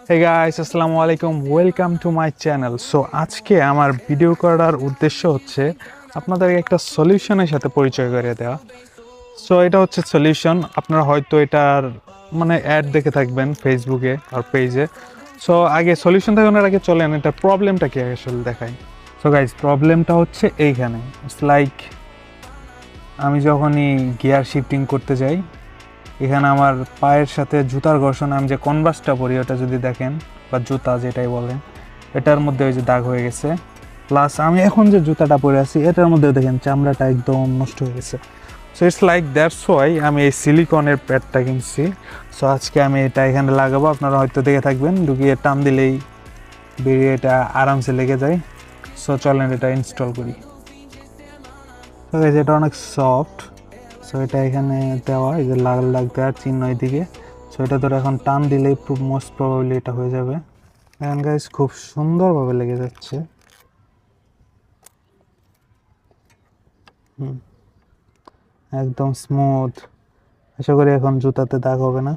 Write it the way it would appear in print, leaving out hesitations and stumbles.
Hey guys, আসসালামু আলাইকুম, welcome to my channel. So আজকে আমার ভিডিও করার উদ্দেশ্য হচ্ছে আপনাদেরকে একটা সলিউশনের সাথে পরিচয় করে দেওয়া। সো এটা হচ্ছে সলিউশন, আপনারা হয়তো এটার মানে অ্যাড দেখে থাকবেন ফেসবুকে আর পেজে। সো আগে সলিউশন দেখানোর আগে চলেন এটা প্রবলেমটা কি আসলে দেখাই। সো গাইস, প্রবলেমটা হচ্ছে এইখানে। ইটস লাইক আমি যখনই গিয়ার শিফটিং করতে যাই, এখানে আমার পায়ের সাথে জুতার ঘর্ষণ, আমি যে কনভার্সটা পরি ওটা যদি দেখেন, বা জুতা যেটাই বলেন, এটার মধ্যে ওই যে দাগ হয়ে গেছে। প্লাস আমি এখন যে জুতাটা পরে আছি এটার মধ্যে দেখেন চামড়াটা একদম নষ্ট হয়ে গেছে। So it's like that's why আমি এই সিলিকনের প্যাডটা কিনছি। সো আজকে আমি এটা এখানে লাগাবো, আপনারা হয়তো দেখে থাকবেন, ঢুকিয়ে টান দিলেই বেরিয়ে এটা আরামসে লেগে যায়। সো চলেন এটা ইনস্টল করি। তো গাইস, এটা অনেক সফট। সো এটা এখানে দেওয়া, এই যে লাল লাল দেওয়ার চিহ্ন এদিকে। সো এটা ধরে এখন টান দিলেই মোস্ট প্রবাবলি এটা হয়ে যাবে। এখন গাইস খুব সুন্দরভাবে লেগে যাচ্ছে। একদম স্মুথ। আশা করি এখন জুতাতে দাগ হবে না।